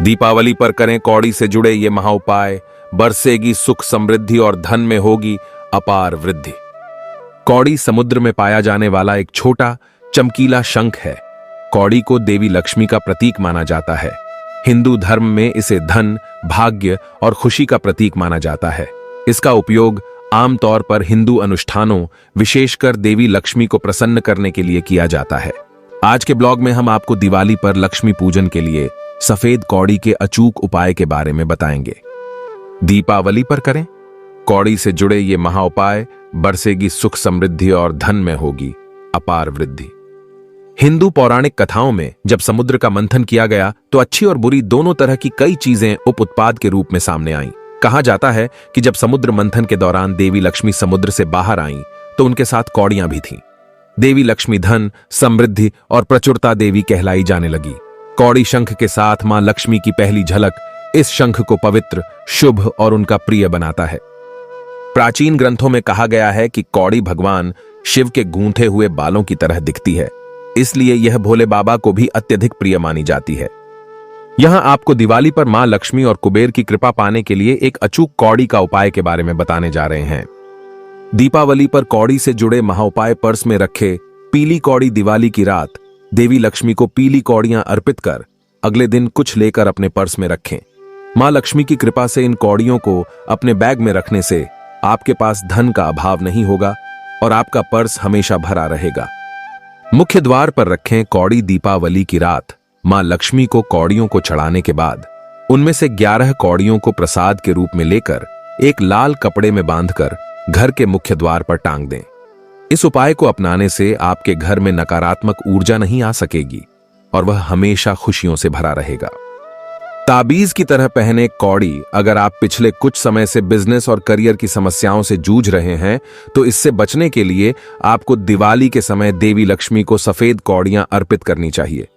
दीपावली पर करें कौड़ी से जुड़े ये महाउपाय, बरसेगी सुख समृद्धि और धन में होगी अपार वृद्धि। कौड़ी समुद्र में पाया जाने वाला एक छोटा चमकीला शंख है। कौड़ी को देवी लक्ष्मी का प्रतीक माना जाता है। हिंदू धर्म में इसे धन, भाग्य और खुशी का प्रतीक माना जाता है। इसका उपयोग आमतौर पर हिंदू अनुष्ठानों, विशेषकर देवी लक्ष्मी को प्रसन्न करने के लिए किया जाता है। आज के ब्लॉग में हम आपको दिवाली पर लक्ष्मी पूजन के लिए सफेद कौड़ी के अचूक उपाय के बारे में बताएंगे। दीपावली पर करें कौड़ी से जुड़े ये महाउपाय, बरसेगी सुख समृद्धि और धन में होगी अपार वृद्धि। हिंदू पौराणिक कथाओं में जब समुद्र का मंथन किया गया तो अच्छी और बुरी दोनों तरह की कई चीजें उप उत्पाद के रूप में सामने आईं। कहा जाता है कि जब समुद्र मंथन के दौरान देवी लक्ष्मी समुद्र से बाहर आईं तो उनके साथ कौड़ियां भी थीं। देवी लक्ष्मी धन, समृद्धि और प्रचुरता देवी कहलाई जाने लगी। कौड़ी शंख के साथ मां लक्ष्मी की पहली झलक इस शंख को पवित्र, शुभ और उनका प्रिय बनाता है। प्राचीन ग्रंथों में कहा गया है कि कौड़ी भगवान शिव के गूंथे हुए बालों की तरह दिखती है, इसलिए यह भोले बाबा को भी अत्यधिक प्रिय मानी जाती है। यहां आपको दिवाली पर मां लक्ष्मी और कुबेर की कृपा पाने के लिए एक अचूक कौड़ी का उपाय के बारे में बताने जा रहे हैं। दीपावली पर कौड़ी से जुड़े महाउपाय पर्स में रखे पीली कौड़ी दिवाली की रात देवी लक्ष्मी को पीली कौड़ियां अर्पित कर अगले दिन कुछ लेकर अपने पर्स में रखें। मां लक्ष्मी की कृपा से इन कौड़ियों को अपने बैग में रखने से आपके पास धन का अभाव नहीं होगा और आपका पर्स हमेशा भरा रहेगा। मुख्य द्वार पर रखें कौड़ी दीपावली की रात मां लक्ष्मी को कौड़ियों को चढ़ाने के बाद उनमें से 11 कौड़ियों को प्रसाद के रूप में लेकर एक लाल कपड़े में बांधकर घर के मुख्य द्वार पर टांग दें। इस उपाय को अपनाने से आपके घर में नकारात्मक ऊर्जा नहीं आ सकेगी और वह हमेशा खुशियों से भरा रहेगा। ताबीज की तरह पहने कौड़ी अगर आप पिछले कुछ समय से बिजनेस और करियर की समस्याओं से जूझ रहे हैं तो इससे बचने के लिए आपको दिवाली के समय देवी लक्ष्मी को सफेद कौड़ियां अर्पित करनी चाहिए।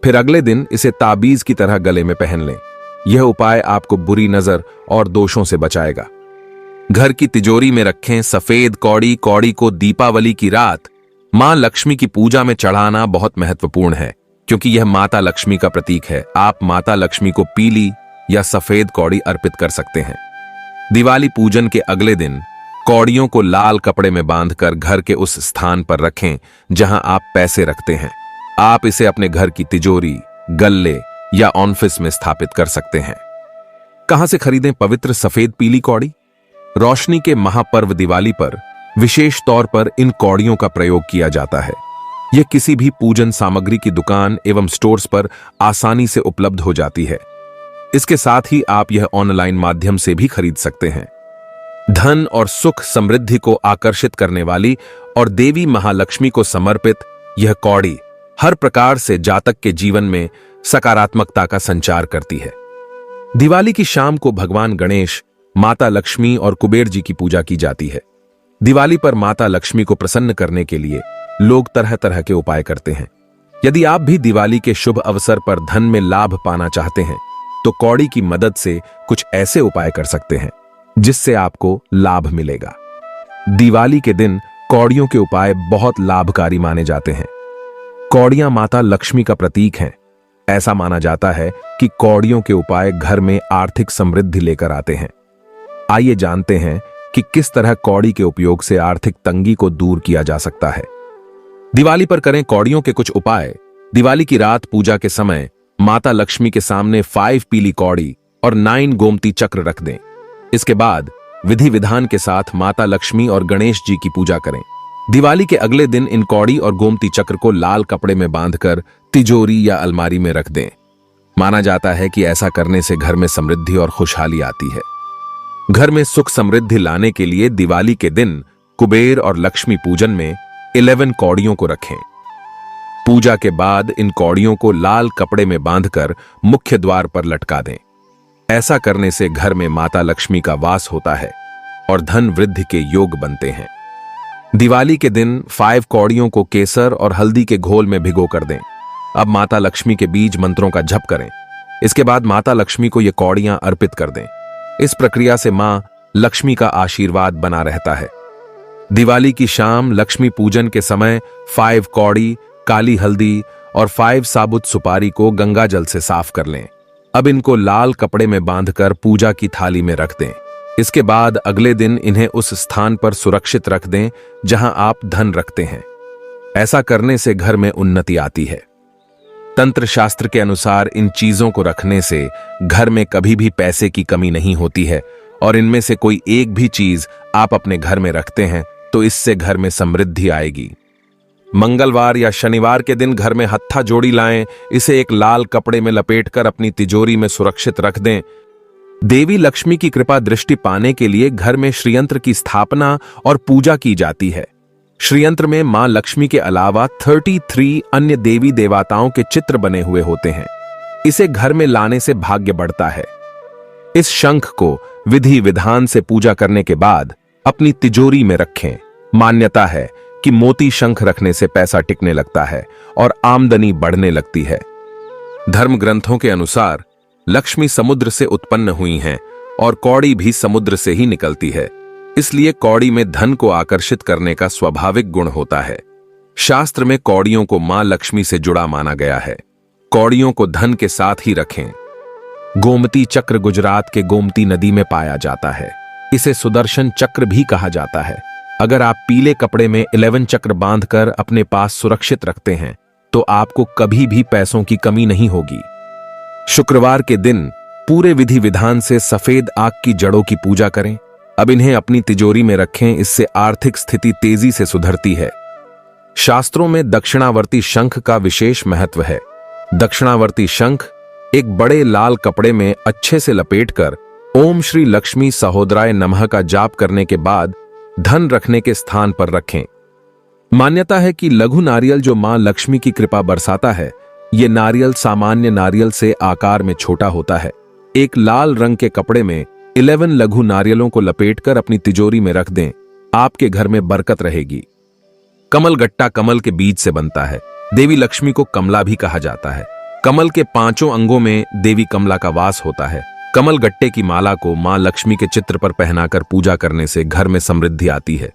फिर अगले दिन इसे ताबीज की तरह गले में पहन लें। यह उपाय आपको बुरी नजर और दोषों से बचाएगा। घर की तिजोरी में रखें सफेद कौड़ी। कौड़ी को दीपावली की रात मां लक्ष्मी की पूजा में चढ़ाना बहुत महत्वपूर्ण है, क्योंकि यह माता लक्ष्मी का प्रतीक है। आप माता लक्ष्मी को पीली या सफेद कौड़ी अर्पित कर सकते हैं। दिवाली पूजन के अगले दिन कौड़ियों को लाल कपड़े में बांधकर घर के उस स्थान पर रखें जहां आप पैसे रखते हैं। आप इसे अपने घर की तिजोरी, गल्ले या ऑफिस में स्थापित कर सकते हैं। कहां से खरीदें पवित्र सफेद पीली कौड़ी? रोशनी के महापर्व दिवाली पर विशेष तौर पर इन कौड़ियों का प्रयोग किया जाता है। यह किसी भी पूजन सामग्री की दुकान एवं स्टोर्स पर आसानी से उपलब्ध हो जाती है। इसके साथ ही आप यह ऑनलाइन माध्यम से भी खरीद सकते हैं। धन और सुख समृद्धि को आकर्षित करने वाली और देवी महालक्ष्मी को समर्पित यह कौड़ी हर प्रकार से जातक के जीवन में सकारात्मकता का संचार करती है। दिवाली की शाम को भगवान गणेश, माता लक्ष्मी और कुबेर जी की पूजा की जाती है। दिवाली पर माता लक्ष्मी को प्रसन्न करने के लिए लोग तरह तरह के उपाय करते हैं। यदि आप भी दिवाली के शुभ अवसर पर धन में लाभ पाना चाहते हैं तो कौड़ी की मदद से कुछ ऐसे उपाय कर सकते हैं जिससे आपको लाभ मिलेगा। दिवाली के दिन कौड़ियों के उपाय बहुत लाभकारी माने जाते हैं। कौड़ियां माता लक्ष्मी का प्रतीक हैं। ऐसा माना जाता है कि कौड़ियों के उपाय घर में आर्थिक समृद्धि लेकर आते हैं। आइए जानते हैं कि किस तरह कौड़ी के उपयोग से आर्थिक तंगी को दूर किया जा सकता है। दिवाली पर करें कौड़ियों के कुछ उपाय। दिवाली की रात पूजा के समय माता लक्ष्मी के सामने 5 पीली कौड़ी और 9 गोमती चक्र रख दें। इसके बाद विधि विधान के साथ माता लक्ष्मी और गणेश जी की पूजा करें। दिवाली के अगले दिन इन कौड़ी और गोमती चक्र को लाल कपड़े में बांधकर तिजोरी या अलमारी में रख दें। माना जाता है कि ऐसा करने से घर में समृद्धि और खुशहाली आती है। घर में सुख समृद्धि लाने के लिए दिवाली के दिन कुबेर और लक्ष्मी पूजन में 11 कौड़ियों को रखें। पूजा के बाद इन कौड़ियों को लाल कपड़े में बांधकर मुख्य द्वार पर लटका दें। ऐसा करने से घर में माता लक्ष्मी का वास होता है और धन वृद्धि के योग बनते हैं। दिवाली के दिन 5 कौड़ियों को केसर और हल्दी के घोल में भिगो कर दें। अब माता लक्ष्मी के बीज मंत्रों का जप करें। इसके बाद माता लक्ष्मी को ये कौड़ियां अर्पित कर दें। इस प्रक्रिया से मां लक्ष्मी का आशीर्वाद बना रहता है। दिवाली की शाम लक्ष्मी पूजन के समय 5 कौड़ी, काली हल्दी और 5 साबुत सुपारी को गंगा जल से साफ कर लें। अब इनको लाल कपड़े में बांधकर पूजा की थाली में रख दें। इसके बाद अगले दिन इन्हें उस स्थान पर सुरक्षित रख दें जहां आप धन रखते हैं। ऐसा करने से घर में उन्नति आती है। तंत्र शास्त्र के अनुसार इन चीजों को रखने से घर में कभी भी पैसे की कमी नहीं होती है, और इनमें से कोई एक भी चीज आप अपने घर में रखते हैं तो इससे घर में समृद्धि आएगी। मंगलवार या शनिवार के दिन घर में हत्था जोड़ी लाएं, इसे एक लाल कपड़े में लपेटकर अपनी तिजोरी में सुरक्षित रख दें। देवी लक्ष्मी की कृपा दृष्टि पाने के लिए घर में श्रीयंत्र की स्थापना और पूजा की जाती है। श्रीयंत्र में मां लक्ष्मी के अलावा 33 अन्य देवी देवताओं के चित्र बने हुए होते हैं। इसे घर में लाने से भाग्य बढ़ता है। इस शंख को विधि विधान से पूजा करने के बाद अपनी तिजोरी में रखें। मान्यता है कि मोती शंख रखने से पैसा टिकने लगता है और आमदनी बढ़ने लगती है। धर्म ग्रंथों के अनुसार लक्ष्मी समुद्र से उत्पन्न हुई हैं और कौड़ी भी समुद्र से ही निकलती है, इसलिए कौड़ी में धन को आकर्षित करने का स्वाभाविक गुण होता है। शास्त्र में कौड़ियों को मां लक्ष्मी से जुड़ा माना गया है। कौड़ियों को धन के साथ ही रखें। गोमती चक्र गुजरात के गोमती नदी में पाया जाता है। इसे सुदर्शन चक्र भी कहा जाता है। अगर आप पीले कपड़े में 11 चक्र बांधकर अपने पास सुरक्षित रखते हैं तो आपको कभी भी पैसों की कमी नहीं होगी। शुक्रवार के दिन पूरे विधि विधान से सफेद आग की जड़ों की पूजा करें। अब इन्हें अपनी तिजोरी में रखें, इससे आर्थिक स्थिति तेजी से सुधरती है। शास्त्रों में दक्षिणावर्ती शंख का विशेष महत्व है। दक्षिणावर्ती शंख एक बड़े लाल कपड़े में अच्छे से लपेटकर ओम श्री लक्ष्मी सहोदराय नमः का जाप करने के बाद धन रखने के स्थान पर रखें। मान्यता है कि लघु नारियल जो मां लक्ष्मी की कृपा बरसाता है, यह नारियल सामान्य नारियल से आकार में छोटा होता है। एक लाल रंग के कपड़े में 11 लघु नारियलों को लपेटकर अपनी तिजोरी में रख दें। आपके घर में बरकत रहेगी। कमल गट्टा कमल के बीज से बनता है। देवी लक्ष्मी को कमला भी कहा जाता है। कमल के 5 अंगों में देवी कमला का वास होता है। कमल गट्टे की माला को मां लक्ष्मी के चित्र पर पहनाकर पूजा करने से घर में समृद्धि आती है।